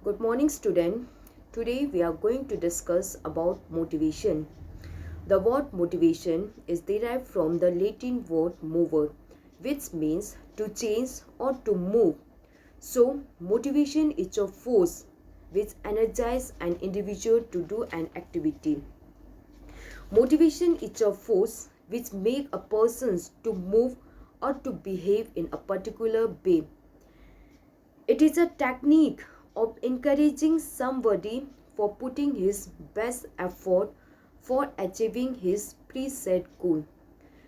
Good morning, student. Today we are going to discuss about motivation. The word motivation is derived from the Latin word mover, which means to change or to move. So, motivation is a force which energizes an individual to do an activity. Motivation is a force which makes a person to move or to behave in a particular way. It is a technique of encouraging somebody for putting his best effort for achieving his preset goal.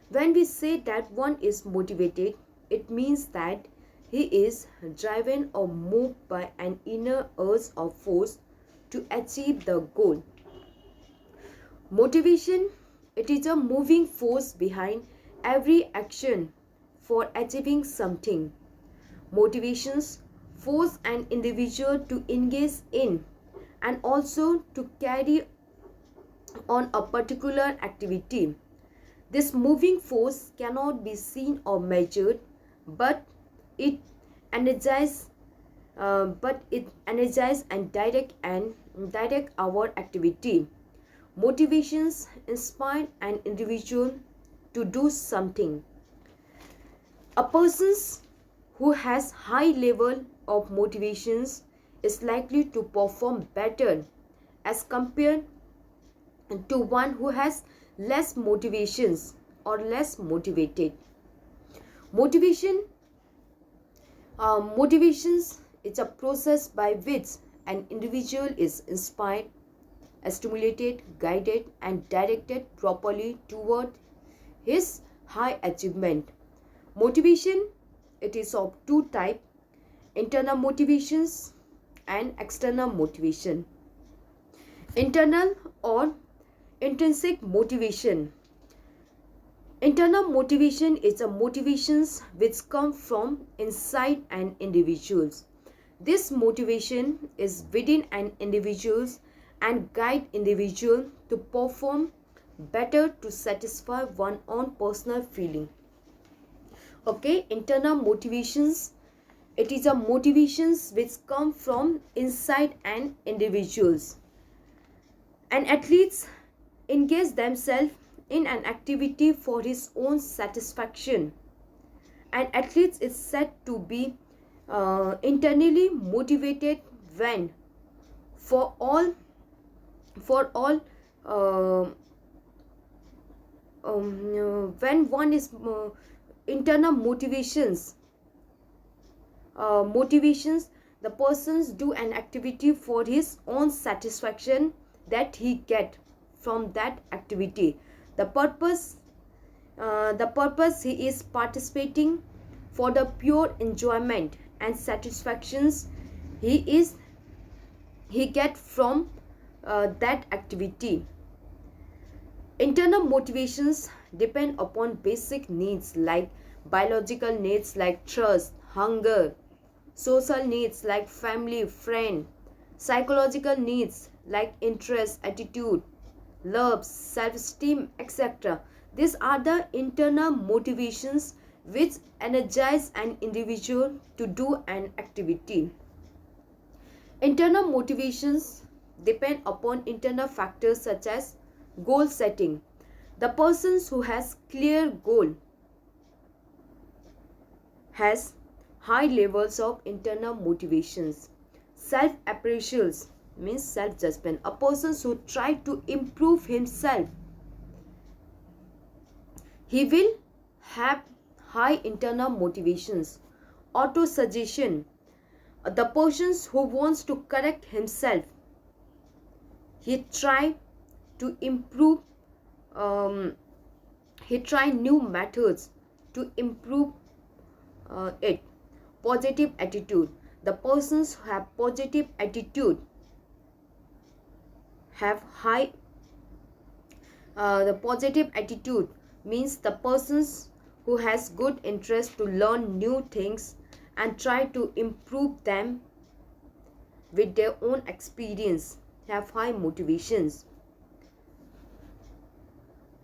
When we say that one is motivated, it means that he is driven or moved by an inner urge or force to achieve the goal. Motivation, it is a moving force behind every action for achieving something. Motivations force an individual to engage in and also to carry on a particular activity. This moving force cannot be seen or measured, but it energizes and direct our activity. Motivations inspire an individual to do something. A person who has high level of motivations is likely to perform better as compared to one who has less motivations or less motivated. Motivations is a process by which an individual is inspired, stimulated, guided and directed properly toward his high achievement. Motivation, it is of two types: internal motivations and external motivation. Internal or intrinsic motivation. Internal motivation is a motivations which come from inside an individuals. This motivation is within an individuals and guide individual to perform better to satisfy one's own personal feeling. Okay, internal motivations, it is a motivations which come from inside an individuals. An athletes engage themselves in an activity for his own satisfaction. An athlete is said to be internally motivated when for all when one is internal motivations, the persons do an activity for his own satisfaction that he get from that activity. The purpose he is participating for the pure enjoyment and satisfactions he get from that activity. Internal motivations depend upon basic needs like biological needs like trust, hunger, social needs like family, friend, psychological needs like interest, attitude, love, self-esteem, etc. These are the internal motivations which energize an individual to do an activity. Internal motivations depend upon internal factors such as goal setting. The person who has clear goal has high levels of internal motivations. Self-appraisals means self-judgment. A person who try to improve himself, he will have high internal motivations. Auto-suggestion, the person who wants to correct himself, he try to improve, he try new methods to improve it. Positive attitude, the persons who have positive attitude have high the positive attitude means the persons who has good interest to learn new things and try to improve them with their own experience have high motivations.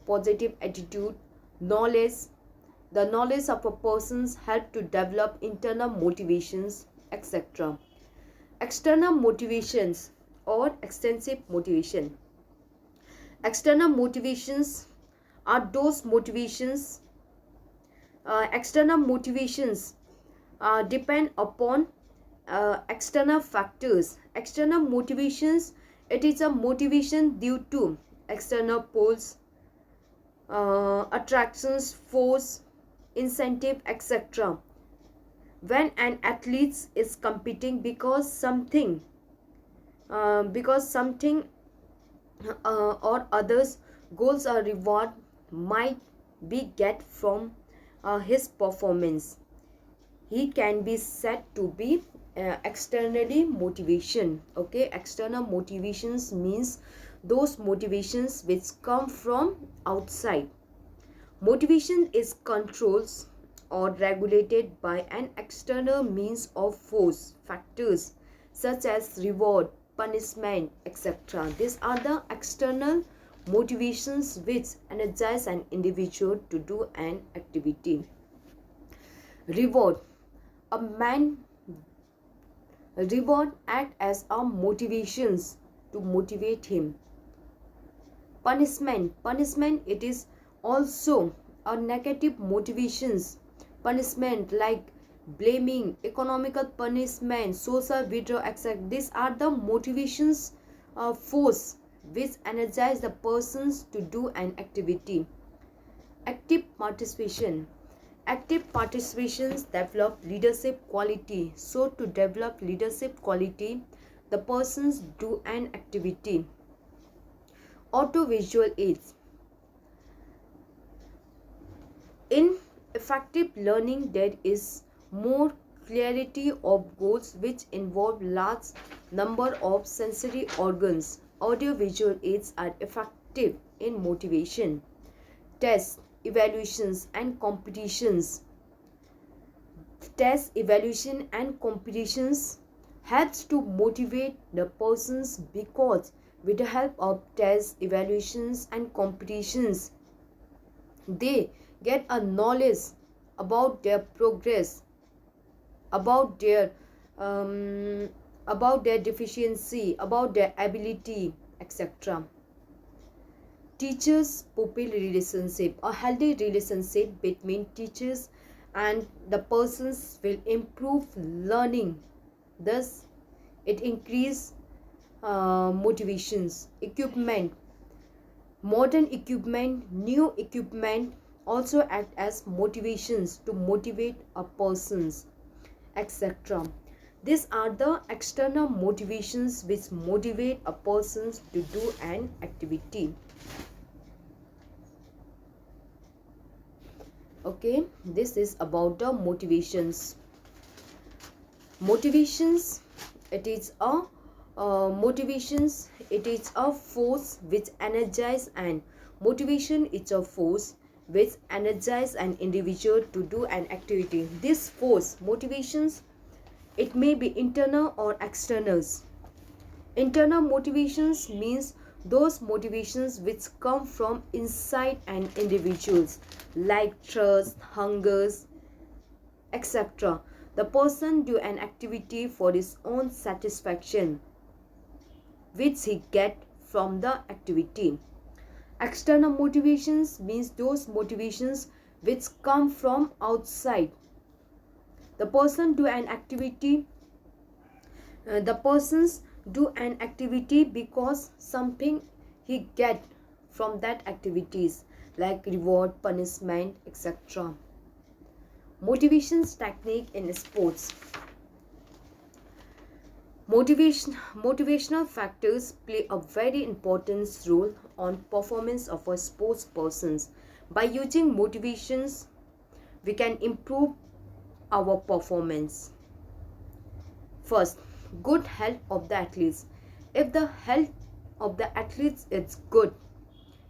Positive attitude, knowledge, the knowledge of a person's help to develop internal motivations, etc. External motivations or extrinsic motivation. External motivations are those motivations. External motivations depend upon external factors. External motivations, it is a motivation due to external pulls, attractions, force, incentive, etc. When an athlete is competing because something or others goals or reward might be get from his performance, he can be said to be externally motivation. Okay, external motivations means those motivations which come from outside. Motivation is controlled or regulated by an external means of force factors such as reward, punishment, etc. These are the external motivations which energize an individual to do an activity. Reward. A man reward act as a motivations to motivate him. Punishment, it is also a negative motivations. Punishment like blaming, economical punishment, social withdrawal, etc. These are the motivations force which energize the persons to do an activity. Active participation. Active participations develop leadership quality. So to develop leadership quality, the persons do an activity. Auto-visual aids. In effective learning, there is more clarity of goals which involve large number of sensory organs. Audio-visual aids are effective in motivation. Tests, evaluations and competitions. Test, evaluation and competitions helps to motivate the persons because with the help of tests, evaluations and competitions, they get a knowledge about their progress, about their deficiency, about their ability, etc. Teachers pupil relationship. A healthy relationship between teachers and the persons will improve learning, thus it increase motivations. Equipment. Modern equipment, new equipment also act as motivations to motivate a persons, etc. These are the external motivations which motivate a person to do an activity. Okay, this is about the motivations. Motivations, it is a force which energize, and motivation is a force which energize an individual to do an activity. This force, motivations, it may be internal or externals. Internal motivations means those motivations which come from inside an individuals, like trust, hungers, etc. The person do an activity for his own satisfaction, which he get from the activity. External motivations means those motivations which come from outside. The person do an activity. The persons do an activity because something he get from that activities, like reward, punishment, etc. Motivations technique in sports. Motivational factors play a very important role on performance of a sports persons. By using motivations, we can improve our performance. First, good health of the athletes. If the health of the athletes is good,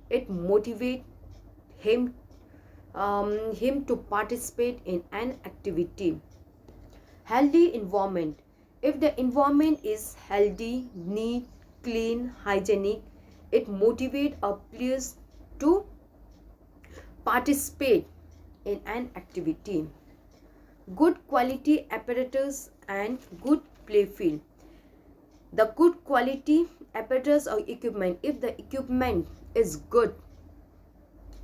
it motivates him to participate in an activity. Healthy environment. If the environment is healthy, neat, clean, hygienic, it motivates a players to participate in an activity. Good quality apparatus and good play field. The good quality apparatus or equipment, if the equipment is good,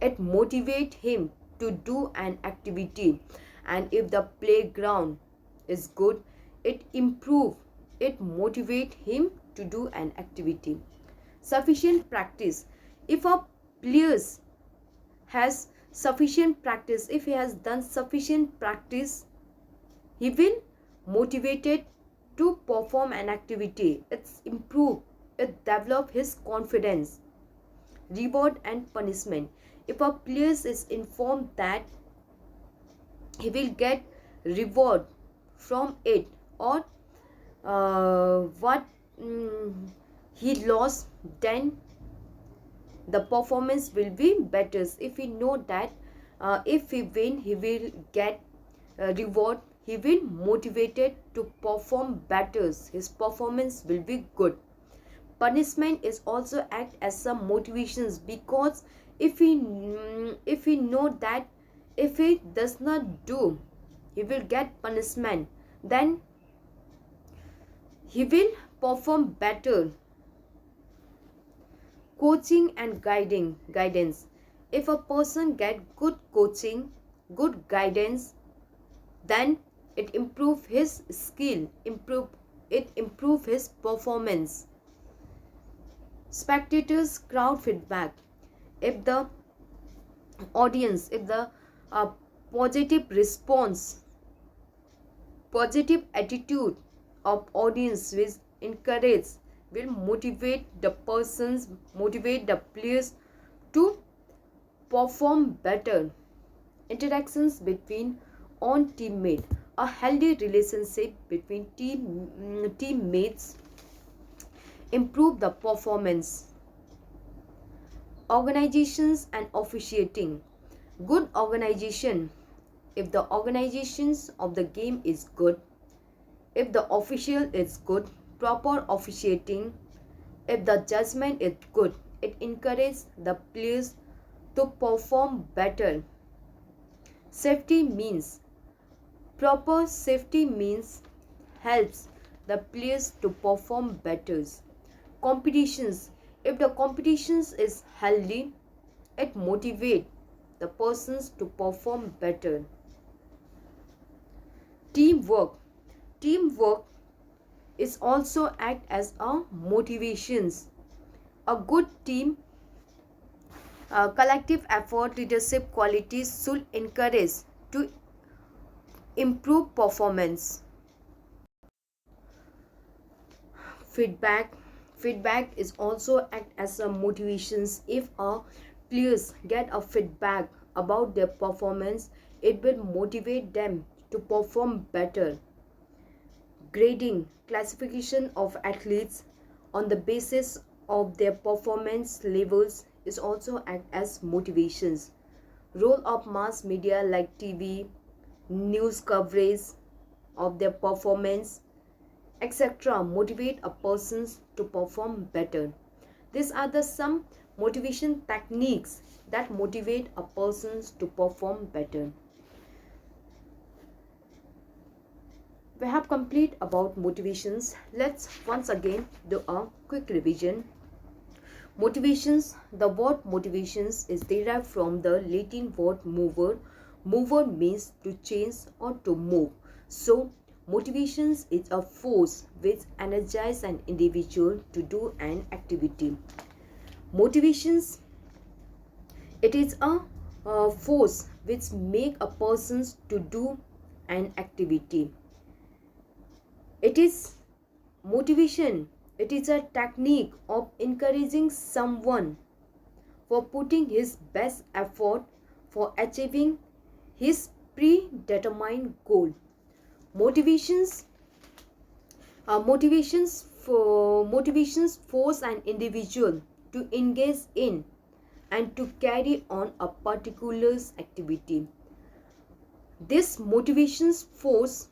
it motivates him to do an activity. And if the playground is good, it motivates him to do an activity. Sufficient practice, if a player has sufficient practice, if he has done sufficient practice, he will motivated to perform an activity. It's improve, it develop his confidence. Reward and punishment, if a player is informed that he will get reward from it, or what he lost, then the performance will be better. If we know that if he win he will get reward, he will motivated to perform better, his performance will be good. Punishment is also act as some motivations, because if he know that if he does not do, he will get punishment, then he will perform better. Coaching and guidance, if a person get good coaching, good guidance, then it improve his skill, improve his performance. Spectators crowd feedback, if the audience, if the positive response, positive attitude of audience will motivate the players to perform better. Interactions between on teammate, a healthy relationship between teammates improve the performance. Organizations and officiating, good organization, if the organizations of the game is good, if the official is good, proper officiating, if the judgment is good, it encourages the players to perform better. Safety means, proper safety means helps the players to perform better. Competitions, if the competitions is healthy, it motivates the persons to perform better. Teamwork is also act as a motivations. A good team, collective effort, leadership qualities should encourage to improve performance. Feedback is also act as a motivations. If a players get a feedback about their performance, it will motivate them to perform better. Grading, classification of athletes on the basis of their performance levels is also act as motivations. Role of mass media like TV, news coverage of their performance, etc. motivate a person to perform better. These are the some motivation techniques that motivate a person to perform better. We have complete about motivations. Let's once again do a quick revision. Motivations, the word motivations is derived from the Latin word mover. Mover means to change or to move. So motivations is a force which energizes an individual to do an activity. Motivations, it is a force which make a person to do an activity. It is motivation. It is a technique of encouraging someone for putting his best effort for achieving his predetermined goal. Motivations force an individual to engage in and to carry on a particular activity. This motivations force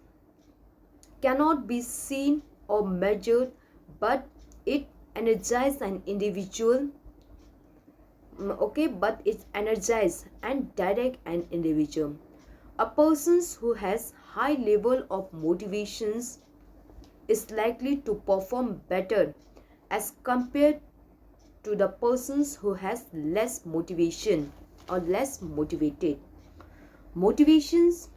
cannot be seen or measured, but it energizes an individual. But it energizes and direct an individual. A person who has high level of motivations is likely to perform better as compared to the persons who has less motivation or less motivated. Motivations,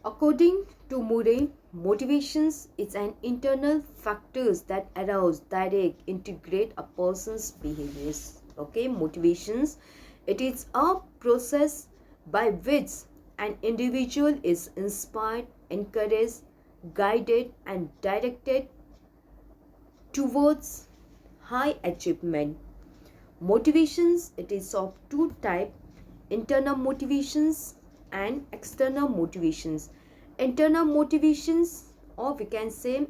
according to Murray, motivations is an internal factors that arouse, direct, integrate a person's behaviors. Okay, motivations, it is a process by which an individual is inspired, encouraged, guided and directed towards high achievement. Motivations, it is of two types, internal motivations and external motivations. Internal motivations, or we can say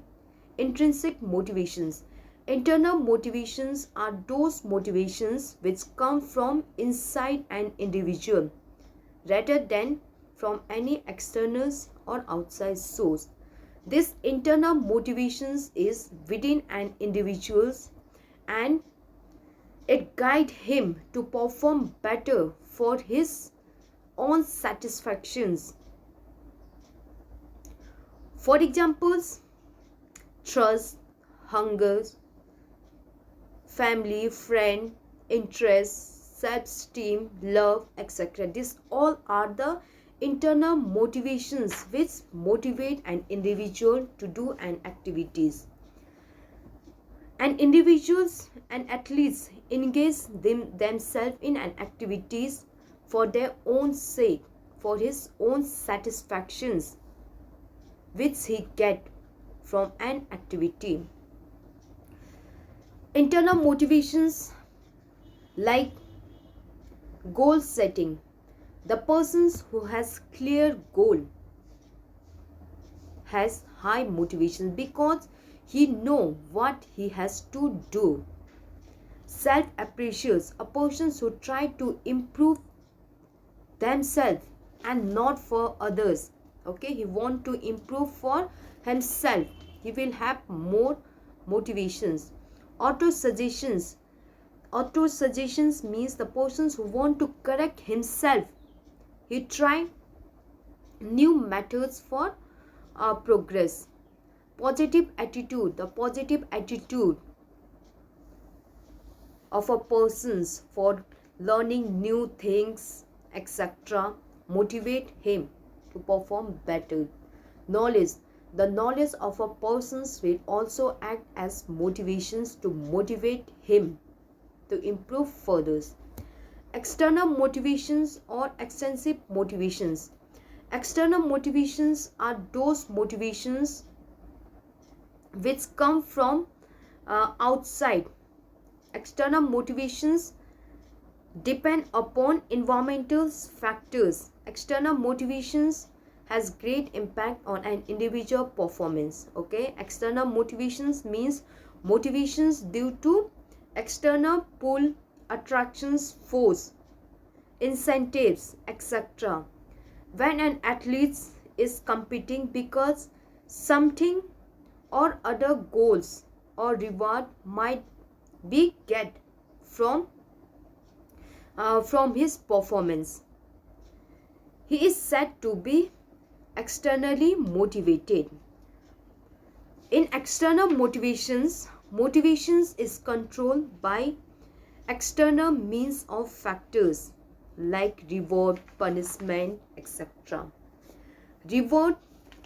intrinsic motivations. Internal motivations are those motivations which come from inside an individual rather than from any external or outside source. This internal motivations is within an individual and it guides him to perform better for his own satisfactions. For examples, trust, hunger, family, friend, interest, self-esteem, love, etc. These all are the internal motivations which motivate an individual to do an activities. And individuals and athletes engage themselves in an activities for their own sake, for his own satisfactions which he get from an activity. Internal motivations like goal setting. The persons who has clear goal has high motivation because he know what he has to do. Self-appreciates, a person who try to improve themselves and not for others. Okay, he want to improve for himself. He will have more motivations. Auto-suggestions. Auto-suggestions means the persons who want to correct himself. He try new methods for progress. Positive attitude. The positive attitude of a person's for learning new things, etc. motivate him to perform better. Knowledge. The knowledge of a person will also act as motivations to motivate him to improve further. External motivations or extrinsic motivations. External motivations are those motivations which come from outside. External motivations depend upon environmental factors. External motivations has great impact on an individual performance. Okay, external motivations means motivations due to external pull, attractions, force, incentives, etc. When an athlete is competing because something or other goals or reward might be get from his performance, he is said to be externally motivated. In external motivations, motivations is controlled by external means of factors like reward, punishment, etc. Reward,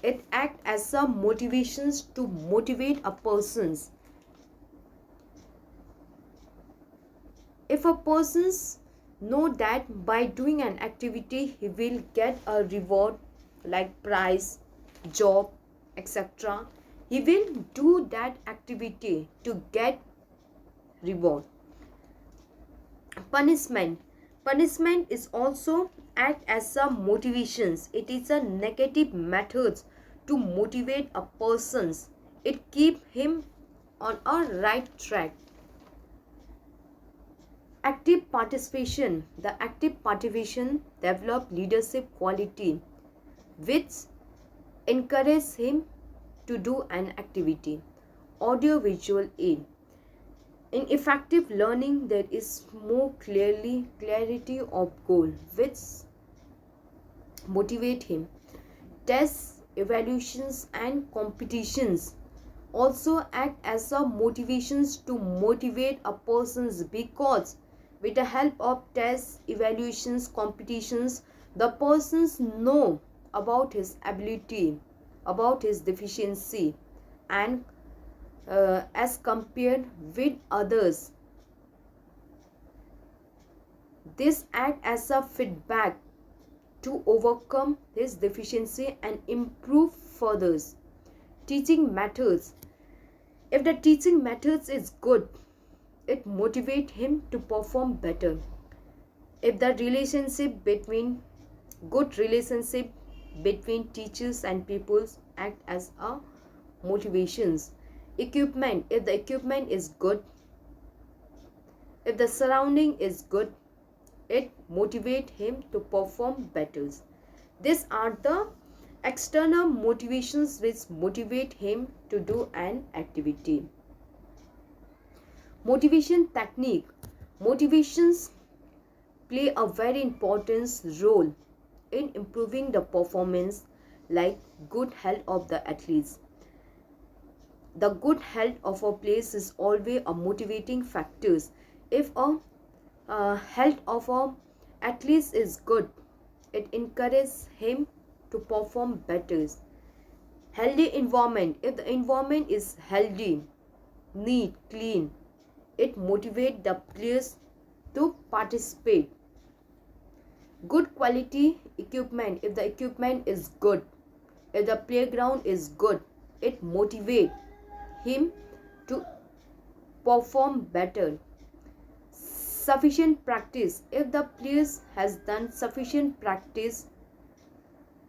it acts as a motivations to motivate a person's. If a person's know that by doing an activity he will get a reward like prize, job, etc., he will do that activity to get reward. Punishment. Punishment is also act as a motivations. It is a negative method to motivate a person's. It keep him on a right track. Active participation. The active participation develop leadership quality which encourages him to do an activity. Audio-visual aid. In effective learning, there is more clarity of goal which motivate him. Tests evaluations and competitions also act as a motivations to motivate a person's, because with the help of tests, evaluations, competitions, the persons know about his ability, about his deficiency, and as compared with others. This act as a feedback to overcome his deficiency and improve further. Teaching methods. If the teaching methods is good, it motivates him to perform better. If the good relationship between teachers and pupils act as a motivations. Equipment. If the equipment is good, if the surrounding is good, it motivates him to perform better. These are the external motivations which motivate him to do an activity. Motivation technique. Motivations play a very important role in improving the performance, like good health of the athletes. The good health of a place is always a motivating factor. If a health of a athlete is good, it encourages him to perform better. Healthy environment. If the environment is healthy, neat, clean, it motivates the players to participate. Good quality equipment. If the equipment is good, if the playground is good, it motivates him to perform better. Sufficient practice. If the players has done sufficient practice,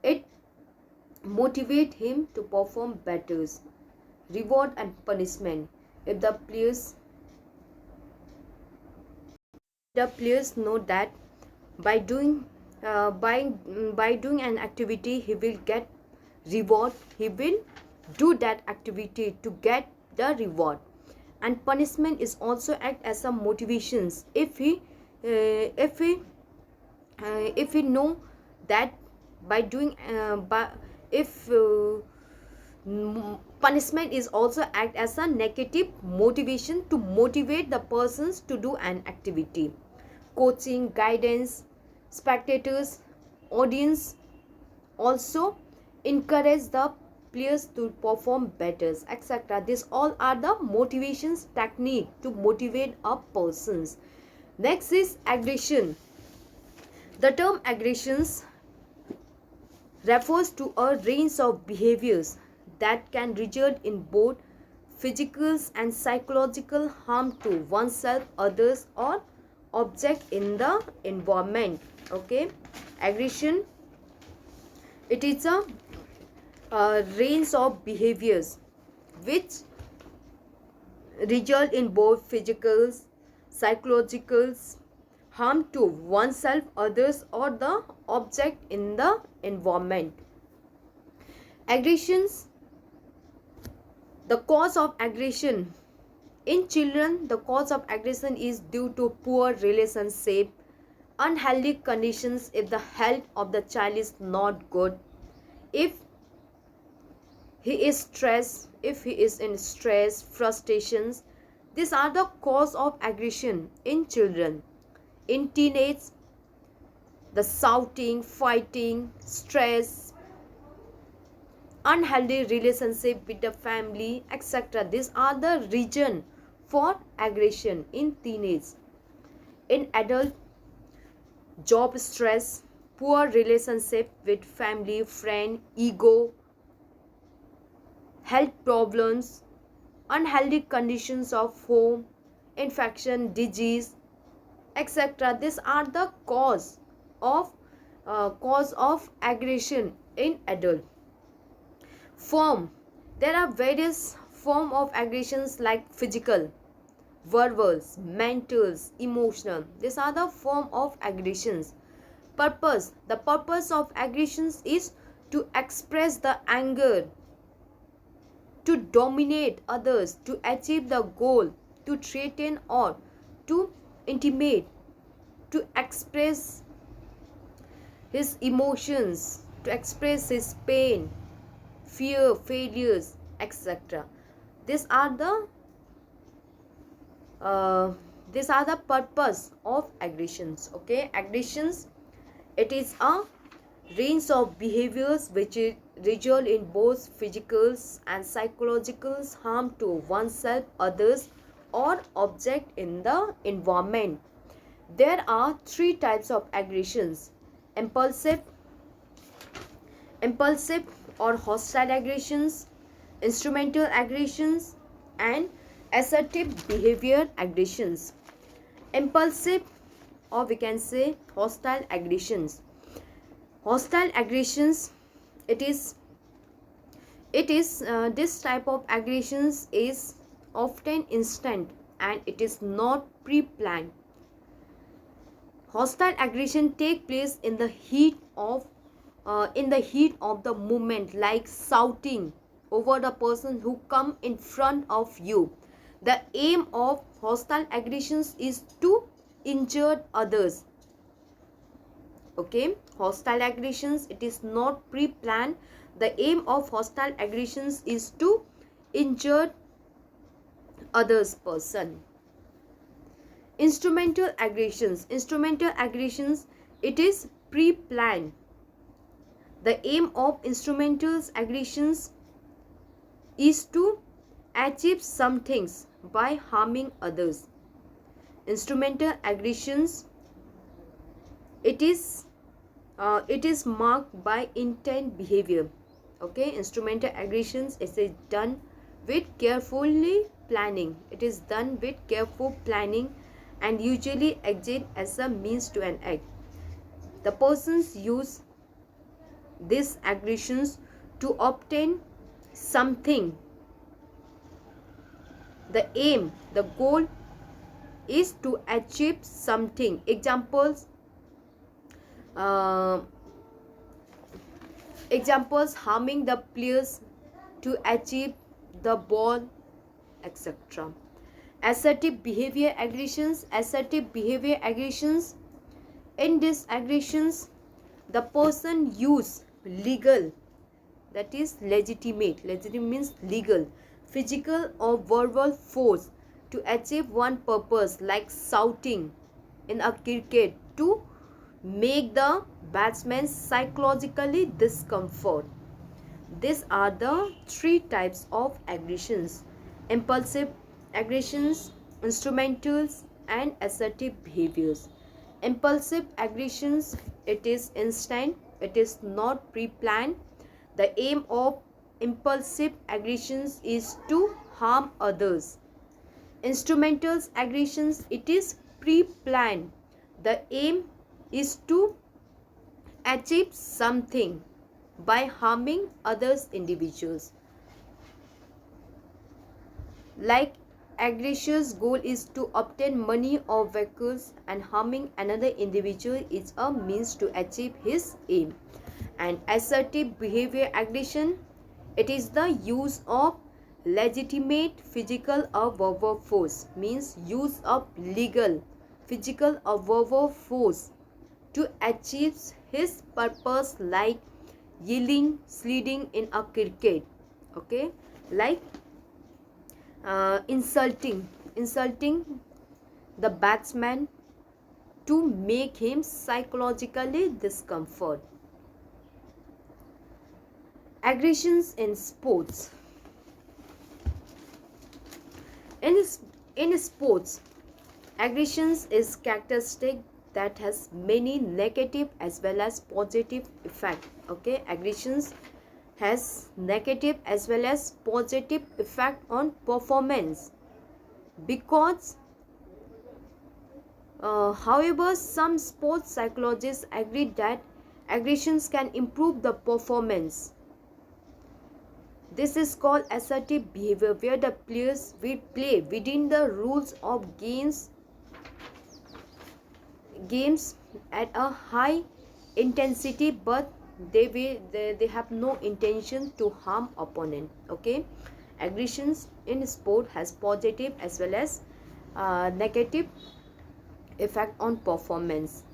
it motivates him to perform better. Reward and punishment. If the players know that by doing an activity he will get reward, he will do that activity to get the reward. And punishment is also act as a motivations. If he know that by doing punishment is also act as a negative motivation to motivate the persons to do an activity. Coaching, guidance, spectators, audience also encourage the players to perform better, etc. These all are the motivations technique to motivate a persons. Next is aggression. The term aggressions refers to a range of behaviors that can result in both physical and psychological harm to oneself, others, or object in the environment. Okay, aggression, it is a range of behaviors which result in both physical, psychological harm to oneself, others, or the object in the environment. Aggressions. The cause of aggression. In children, the cause of aggression is due to poor relationship, unhealthy conditions. If the health of the child is not good, if he is stressed, if he is in stress, frustrations, these are the cause of aggression in children. In teenage, the shouting, fighting, stress, unhealthy relationship with the family, etc. These are the reason for aggression in teenage. In adult, job stress, poor relationship with family, friend, ego, health problems, unhealthy conditions of home, infection, disease, etc. These are the cause of aggression in adult. Form. There are various forms of aggressions like physical, verbal, mental, emotional. These are the form of aggressions. Purpose. The purpose of aggressions is to express the anger, to dominate others, to achieve the goal, to threaten or to intimidate, to express his emotions, to express his pain, fear, failures, etc. These are the purpose of aggressions. Okay, aggressions, it is a range of behaviors which result in both physical and psychological harm to oneself, others, or object in the environment. There are three types of aggressions: impulsive or hostile aggressions, instrumental aggressions, and assertive behavior aggressions. Impulsive, or we can say hostile aggressions. Hostile aggressions, it is this type of aggressions is often instant and it is not pre-planned. Hostile aggression take place in the heat of the moment, like shouting over the person who come in front of you. The aim of hostile aggressions is to injure others. Okay, hostile aggressions, it is not pre-planned. The aim of hostile aggressions is to injure others person. Instrumental aggressions, it is pre-planned. The aim of instrumental aggressions is to achieve some things by harming others. Instrumental aggressions, it is marked by intent behavior. Okay, instrumental aggressions is done with carefully planning. It is done with careful planning and usually exist as a means to an act. The persons use these aggressions to obtain something. The goal is to achieve something. Examples harming the players to achieve the ball, etc. Assertive behavior aggressions, in these aggressions the person use legal, that is legitimate means legal, physical or verbal force to achieve one purpose, like shouting in a cricket to make the batsman psychologically discomfort. These are the three types of aggressions: impulsive aggressions, instrumentals, and assertive behaviors. Impulsive aggressions, it is instant, it is not pre-planned. The aim of impulsive aggressions is to harm others. Instrumental aggressions, it is pre-planned. The aim is to achieve something by harming others individuals. Like aggressor's goal is to obtain money or vehicles, and harming another individual is a means to achieve his aim. And assertive behavior aggression, it is the use of legitimate physical or verbal force, means use of legal physical or verbal force to achieve his purpose, like yelling, sledding in a cricket. Okay, like insulting the batsman to make him psychologically discomfort. Aggressions in sports. In sports, aggressions is characteristic that has many negative as well as positive effect. Okay, aggressions has negative as well as positive effect on performance, because however, some sports psychologists agree that aggressions can improve the performance. This is called assertive behavior, where the players will play within the rules of games at a high intensity, but they have no intention to harm opponent. Okay, aggressions in sport has positive as well as negative effect on performance.